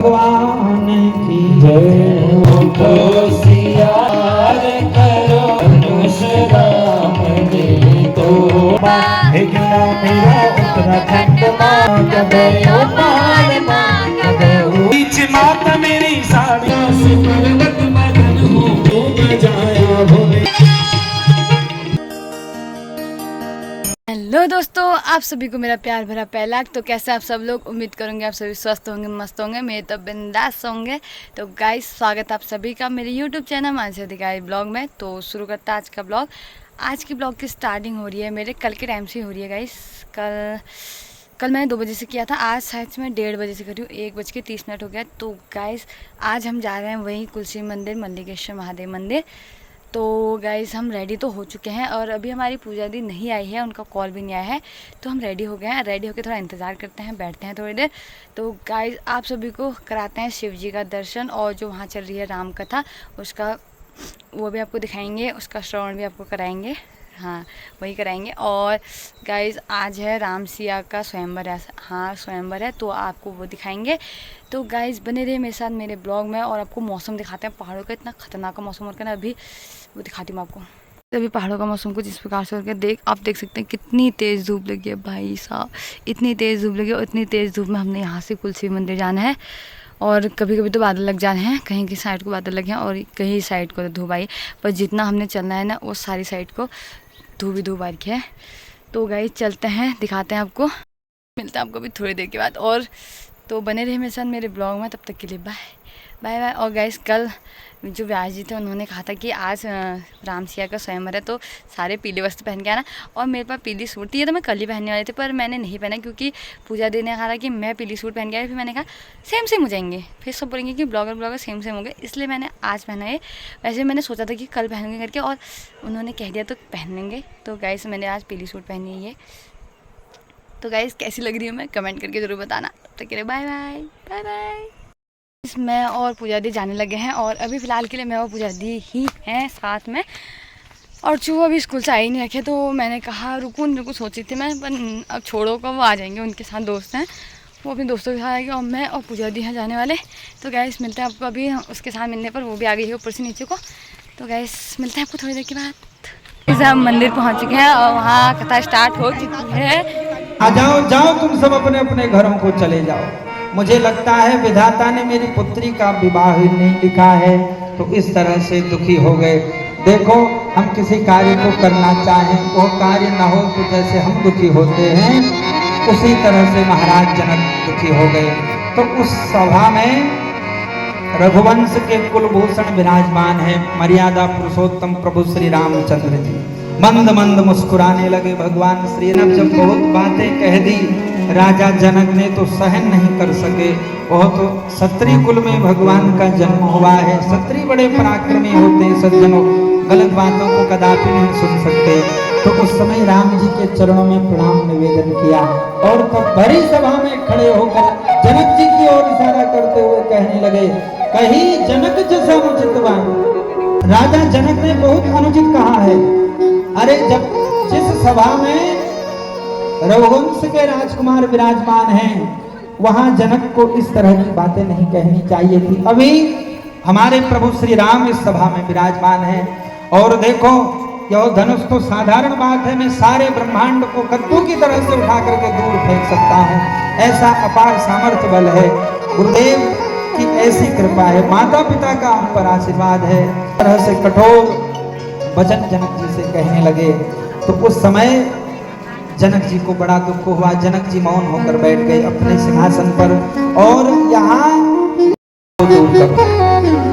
भगवान की जय। उठो सियार करो अनुश्राम दे तो हे गिला मेरा उत्तराखंड माँ कबे ओ पार माँ कबे ओ बीच माता मेरी साड़ियों से पर्वत मगन हो बजाया भोले। हेलो दोस्तों, आप सभी को मेरा प्यार भरा पहला। तो कैसे आप सब लोग, उम्मीद करूंगे आप सभी स्वस्थ होंगे, मस्त होंगे, मेरे तो बिंदास होंगे। तो गाइस, स्वागत आप सभी का मेरे यूट्यूब चैनल मानसी अधिकारी ब्लॉग में। तो शुरू करता है आज का ब्लॉग। आज की ब्लॉग की स्टार्टिंग हो रही है मेरे कल के टाइम से हो रही है गाइस। कल मैंने 2 बजे से किया था, आज शायद से मैं 1:30 बजे से कर रही हूँ। 1:30 हो गया। तो गाइस, आज हम जा रहे हैं वहीं तुलसी मंदिर, मल्लिकेश्वर महादेव मंदिर। तो गाइस, हम रेडी तो हो चुके हैं और अभी हमारी पूजा दी नहीं आई है, उनका कॉल भी नहीं आया है। तो हम रेडी हो गए हैं। रेडी होकर थोड़ा इंतज़ार करते हैं, बैठते हैं थोड़ी देर। तो गाइस, आप सभी को कराते हैं शिव जी का दर्शन, और जो वहाँ चल रही है राम कथा उसका वो भी आपको दिखाएंगे, उसका श्रवण भी आपको कराएंगे। हाँ, वही कराएंगे। और गाइस, आज है राम सिया का स्वयंवर है। हाँ, स्वयंवर है, तो आपको वो दिखाएंगे। तो गाइस, बने रहिए मेरे साथ मेरे ब्लॉग में। और आपको मौसम दिखाते हैं पहाड़ों का। इतना खतरनाक का मौसम होकर ना, अभी वो दिखाती हूँ आपको। अभी पहाड़ों का मौसम कुछ इस प्रकार से होकर आप देख सकते हैं कितनी तेज़ धूप लगी है भाई साहब। इतनी तेज़ धूप लगी है, और इतनी तेज़ धूप में हमने यहाँ से तुलसी मंदिर जाना है। और कभी कभी तो बादल लग जाने हैं, कहीं की साइड को बादल लगे हैं और कहीं साइड को तो धूप आई। पर जितना हमने चलना है ना, वो सारी साइड को धूप ही धूप आ रखी है। तो गाइस, चलते हैं, दिखाते हैं आपको। मिलते हैं आपको अभी थोड़ी देर के बाद। और तो बने रहे मेरे साथ मेरे ब्लॉग में, तब तक के लिए बाय बाय बाय। और गाइस, कल जो व्यास जी थे उन्होंने कहा था कि आज राम सिया का स्वयंवर है, तो सारे पीले वस्त्र पहन के आना। और मेरे पास पीली सूट थी, ये तो मैं कल ही पहनने वाली थी, पर मैंने नहीं पहना क्योंकि पूजा देने कहा था कि मैं पीली सूट पहन के आई। फिर मैंने कहा सेम हो जाएंगे, फिर सब बोलेंगे कि ब्लॉगर सेम हो गए, इसलिए मैंने आज पहना है। वैसे मैंने सोचा था कि कल पहनूंगी करके, और उन्होंने कह दिया तो पहनेंगे। तो गाइस, मैंने आज पीली सूट पहनी है। तो गाइस, कैसी लग रही हूँ मैं कमेंट करके ज़रूर बताना। तब तक के लिए बाय बाय बाय बाय। मैं और पूजा दी जाने लगे हैं, और अभी फ़िलहाल के लिए मैं और पूजा दी ही हैं साथ में। और चूहो अभी स्कूल से आ ही नहीं रखे, तो मैंने कहा रुकू सोची थी मैं, पर अब छोड़ो का वो आ जाएंगे, उनके साथ दोस्त हैं, वो अपने दोस्तों के साथ आएंगे, और मैं और पूजा दी हैं जाने वाले। तो गैस, मिलते हैं आपको अभी उसके साथ मिलने पर। वो भी आ गई है ऊपर से नीचे को। तो गैस, मिलते हैं आपको थोड़ी देर के बाद। हम मंदिर पहुँच चुके हैं और वहाँ कथा स्टार्ट हो चुकी है। आ जाओ जाओ, तुम सब अपने अपने घरों को चले जाओ। मुझे लगता है विधाता ने मेरी पुत्री का विवाह ही नहीं लिखा है, तो इस तरह से दुखी हो गए। देखो, हम किसी कार्य को करना चाहें, वो कार्य न हो तो जैसे हम दुखी होते हैं, उसी तरह से महाराज जनक दुखी हो गए। तो उस सभा में रघुवंश के कुलभूषण विराजमान है, मर्यादा पुरुषोत्तम प्रभु श्री रामचंद्र जी। मंद मंद मुस्कुराने लगे भगवान श्री राम। जब बहुत बातें कह दी राजा जनक ने, तो सहन नहीं कर सके। वह तो क्षत्रिय कुल में भगवान का जन्म हुआ है। क्षत्रिय बड़े पराक्रमी होते हैं सज्जनों, गलत बातों को कदापि नहीं सुन सकते। तो उस समय राम जी के चरणों में प्रणाम निवेदन किया, और तब भरी सभा में खड़े होकर जनक जी की ओर इशारा करते हुए कहने लगे, कहीं जनक जैसा अनुचित। राजा जनक ने बहुत अनुचित कहा है। अरे, जब जिस सभा में रघुवंश के राजकुमार विराजमान हैं, वहां जनक को इस तरह की बातें नहीं कहनी चाहिए थी। अभी हमारे प्रभु श्री राम इस सभा में विराजमान हैं, और देखो, यह धनुष तो साधारण बात है, मैं सारे ब्रह्मांड को कद्दू की तरह से उठा करके दूर फेंक सकता हूँ, ऐसा अपार सामर्थ्य बल है। गुरुदेव की ऐसी कृपा है, माता पिता का हम पर आशीर्वाद है। तरह से कठोर वचन जनक जी से कहने लगे। तो उस समय जनक जी को बड़ा दुख हुआ। जनक जी मौन होकर बैठ गए अपने सिंहासन पर, और यहाँ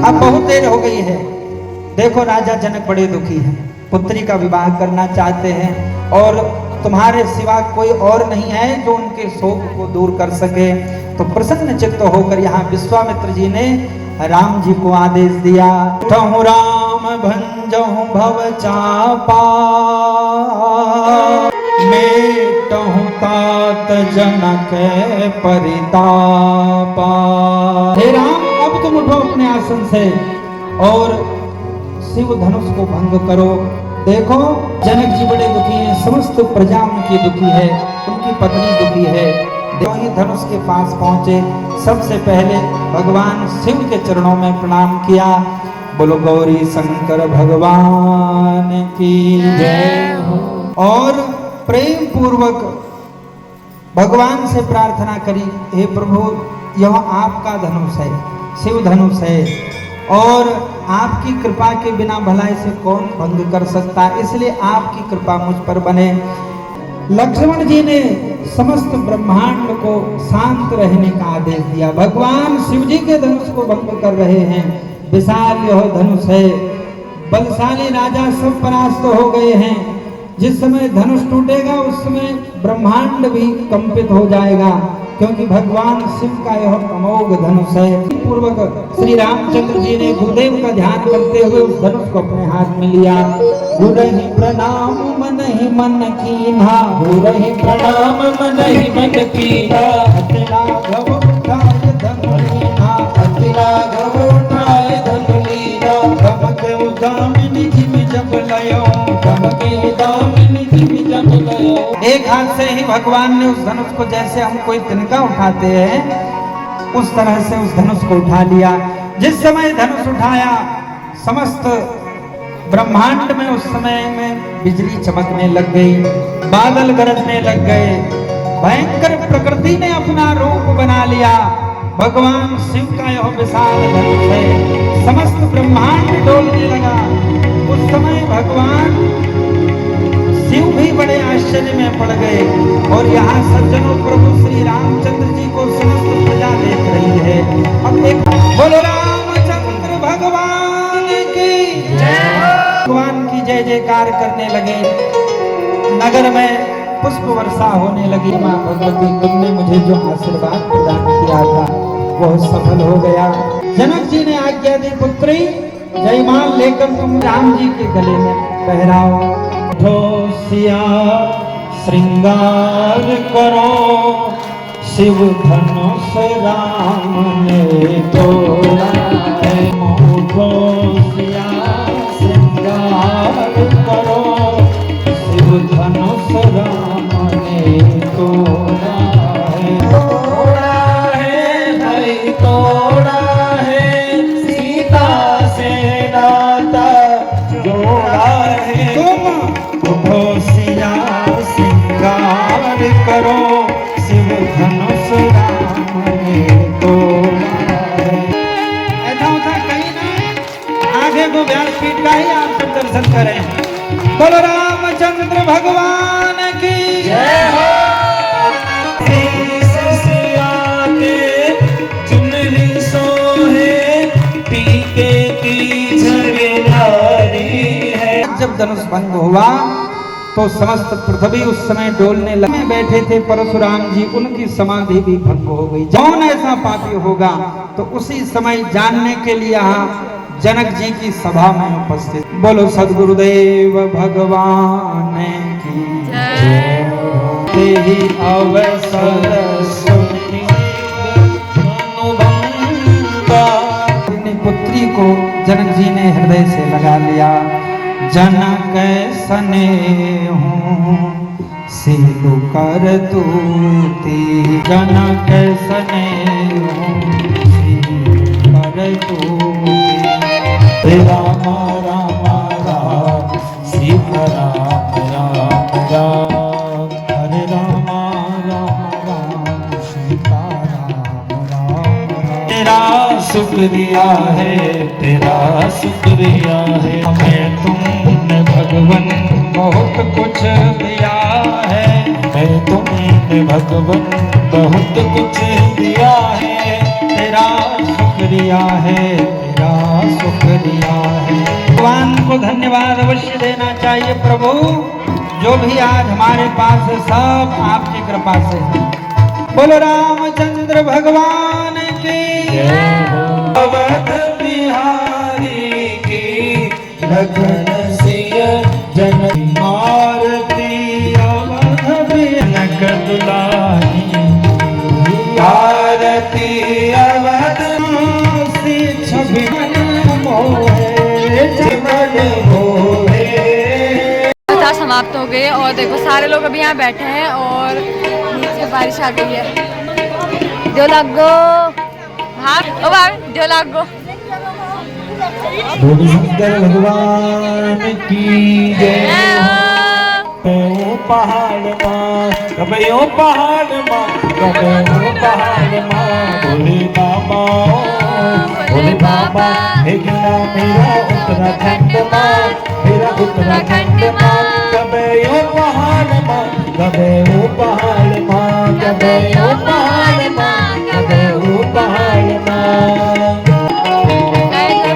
अब बहुत देर हो गई है। देखो, राजा जनक बड़े दुखी हैं, पुत्री का विवाह करना चाहते हैं, और तुम्हारे सिवा कोई और नहीं है जो उनके शोक को दूर कर सके। तो प्रसन्न चित्त होकर यहाँ विश्वामित्र जी ने राम जी को आदेश दिया, उठहु राम भंजहु भव चापा, मेटहु तात जनक परितापा। हे राम, अब तुम उठो अपने आसन से और शिव धनुष को भंग करो। देखो, जनक जी बड़े दुखी हैं, समस्त प्रजा उनकी दुखी है, उनकी पत्नी दुखी है, वही धनुष के पास पहुंचे। सबसे पहले भगवान शिव के चरणों में प्रणाम किया। बोलो गौरी शंकर भगवान की जय हो। और प्रेम पूर्वक भगवान से प्रार्थना करी, हे प्रभु यह आपका धनुष है, शिव धनुष है, और आपकी कृपा के बिना भला इसे कौन भंग कर सकता है, इसलिए आपकी कृपा मुझ पर बने। लक्ष्मण जी ने समस्त ब्रह्मांड को शांत रहने का आदेश दिया। भगवान शिव जी के धनुष को भंग कर रहे हैं। विशाल यह धनुष है, बलशाली राजा सब परास्त हो गए हैं। जिस समय धनुष टूटेगा उस समय ब्रह्मांड भी कंपित हो जाएगा, क्योंकि भगवान शिव का यह अमोघ धनुष है। पूर्वक श्री रामचंद्र जी ने गुरुदेव का ध्यान करते हुए उस धनुष को अपने हाथ में लिया। गुरहि प्रणाम मन ही मन कीन्हा, गुरहि प्रणाम मन ही मन कीन्हा, अति राघव उठाय धनु लीन्हा, अति राघव उठाय धनु लीन्हा, गमके उदामिनी जिम जब लयो, गमके उदामिनी जिम जब लयो। एक हाथ से ही भगवान ने उस धनुष को, जैसे हम कोई तिनका उठाते हैं उस तरह से उस धनुष को उठा लिया। जिस समय धनुष उठाया समस्त ब्रह्मांड में उस समय में बिजली चमकने लग गई, बादल गरजने लग गए, भयंकर प्रकृति ने अपना रूप बना लिया। भगवान शिव का यह विशाल धनुष है, समस्त ब्रह्मांड डोलने लगा। उस समय भगवान शिव भी बड़े आश्चर्य में पड़ गए। और यहाँ सज्जनों प्रभु श्री रामचंद्र जी को समस्त प्रजा देख रही है। अब एक बोलो रामचंद्र भगवान की जय। भगवान की जय जयकार करने लगे। नगर में पुष्प वर्षा होने लगी। माँ भगवती तुमने मुझे जो आशीर्वाद प्रदान किया था वह सफल हो गया। जनक जी ने आज्ञा दी, पुत्री जयमाल लेकर तुम राम जी के गले में पहराओ। सिया श्रृंगार करो, शिव धनुष राम ने तोड़ा है। मोठो सिया श्रृंगार करो, शिव धनुष राम ने तोड़ा है। तोड़ा है भाई तोड़ा है, सीता से नाता जोड़ा है। उठो सिया श्रृंगार करो, शिव धनुष राम ने तोड़ा है। ऐसा होता कहीं ना आगे को व्यासपीठ का ही आप सब दर्शन करें। बोलो रामचंद्र भगवान की जय हो। चुनरी सोहे टीके की झरियारी है। जब धनुष भंग हुआ तो समस्त पृथ्वी उस समय डोलने लगे। बैठे थे परशुराम जी, उनकी समाधि भी भंग हो गई। कौन ऐसा पापी होगा? तो उसी समय जानने के लिए यहाँ जनक जी की सभा में उपस्थित। बोलो सद्गुरुदेव भगवान की जय। तेहि अवसर सुनि अनुबंधा। अपनी पुत्री को जनक जी ने हृदय से लगा लिया। जनक स्नेहु सिलु कर तूती, जनक स्नेहु सिलु कर तूती। राम राम राम सीता राम राम राम, हरे राम राम राम सीता राम राम। तेरा शुक्रिया है, तेरा शुक्रिया है, हमें तुमने भगवन बहुत कुछ दिया है। मैं तुमने भगवन बहुत कुछ दिया है। तेरा शुक्रिया है, तेरा शुक्रिया है। भगवान को धन्यवाद अवश्य देना चाहिए। प्रभु जो भी आज हमारे पास है सब आपकी कृपा से है। बोलो रामचंद्र भगवान की जय हो। अवध बिहारी की लखन सिय जननी आरती, अवध जनक दुलारी आरती, अवध से छवि मन मोहे जीवन मोहे। समाप्त हो गए और देखो सारे लोग अभी यहाँ बैठे हैं और बारिश आ गई है। जो लगो हाँ ओ भाभी जो लगो शंकर भगवान की जय हो। पहाड़ माँ कभी ओ पहाड़ माँ कभी ओ पहाड़ माँ भोले बाबा भोले बाबा एक ना मेरा उत्तराखंड माँ मेरा उत्तराखंड माँ कभी ओ पहाड़ माँ कभी ओ पहाड़ माँ कभी ओ पहाड़ माँ कभी ओ पहाड़ माँ।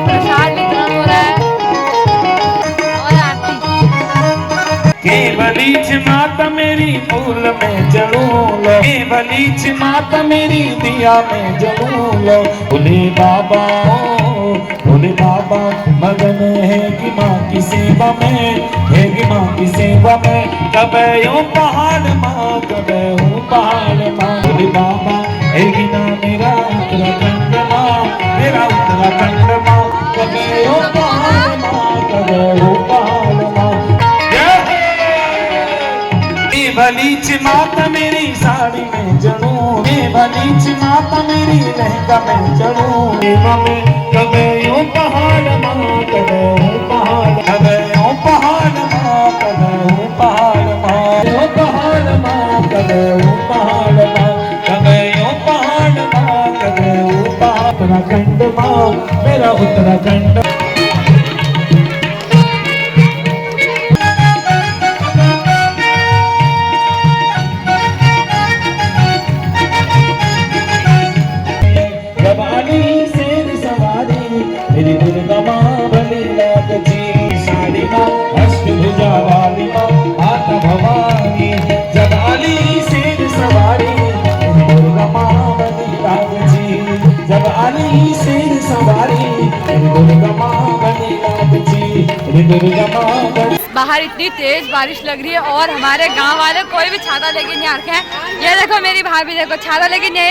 प्रसाद वितरण हो रहा है और आरती। केवलीच माता मेरी फूल में जलूं लो केवलीच माता मेरी दिया में जलूं लो भोले बाबा भोले बाबा मगन है कि माँ की सेवा में है कि माँ की सेवा में कबे यूं पहाड़ माँ कबे यूं पहाड़ माँ भोले बाबा है कि ना मेरा उत्तराखंड माँ मेरा उत्तराखंड माँ कबे यूं पहाड़ माँ कबे यूं पहाड़ माँ। भलीच माता मेरी साड़ी में चढ़ूं भलीच माता मेरी लहंगा में चढ़ूं में कबे यूं पहाड़ माँ कबे यूं पहाड़ कबे यूं पहाड़ माँ कबे यूं पहाड़ माँ यूं पहाड़ माँ कबे यूं पहाड़ माँ कबे यूं पहाड़ माँ कबे यूं पहाड़ उत्तराखंड माँ मेरा उत्तराखंड। मेरी दुर्गा माँ भली लागची साड़ी माँ अष्टभुजा वाली माँ माता भवानी जब आली शेर सवारी मेरी दुर्गा माँ भली लागची जब आली शेर सवारी मेरी दुर्गा माँ भली लागची मेरी दुर्गा माँ भली। बाहर इतनी तेज बारिश लग रही है और हमारे गांव वाले कोई भी छाता लेके नहीं आ रखे हैं। ये देखो मेरी भाभी देखो छाता लेके नहीं है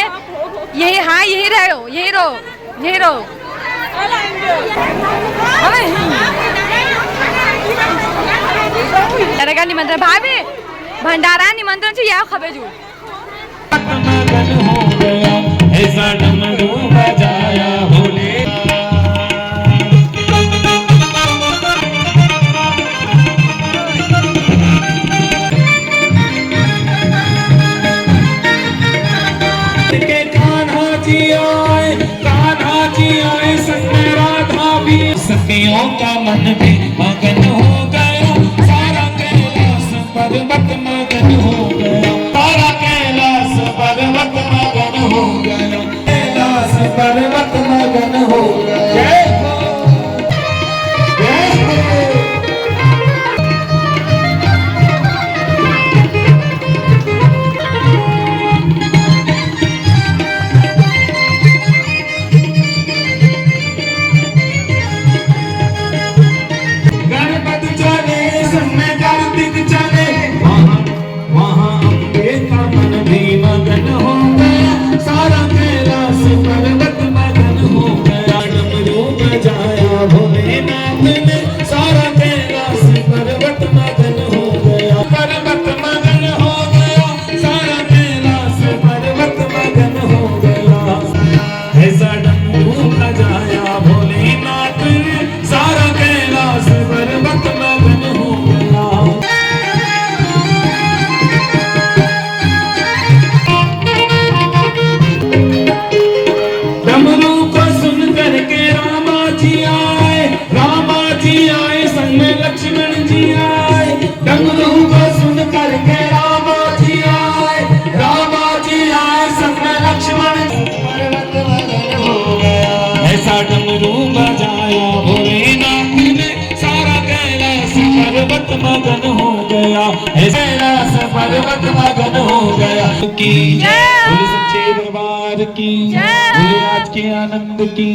यही हाँ यही रहो यही रहो यही रहो का निमंत्रण भाभी भंडारा निमंत्रण से या खबे जू मगन हो गया ऐसा डमरू बजाया भोले के कान्हा जी आए संग में राधा भी सखियों का मन भी मगन हो गया सारा कैलाश पर्वत मगन हो गया सारा कैलाश पर्वत मगन हो गया कैलाश पर्वत मगन हो गया। जय हो जय हो। गणपति चले समय कार्तिक चले वहाँ अम्बे का मन भी मगन हो गया सारा कैलाश पर्वत मगन हो गया डमरू बजाया भोलेनाथ ने सारा कैलाश पर्वत मगन हो गया पर्वत मगन हो गया सारा कैलाश पर्वत मगन हो गया ऐसा डमरू बजाया भोलेनाथ ने सारा कैलाश पर्वत मगन हो गया। डमरू को सुन करके रामा जी आए संग में लक्ष्मण जी आए डमरू को सुन करके रामा जी आए संग में लक्ष्मण पर्वत मगन हो गया ऐसा डमरू बजाया भोलेनाथ ने सारा कैलाश पर्वत मगन हो गया ऐसा कैलाश पर्वत मगन हो गया की बोले सच्चे दरबार की बोले आज के आनंद की।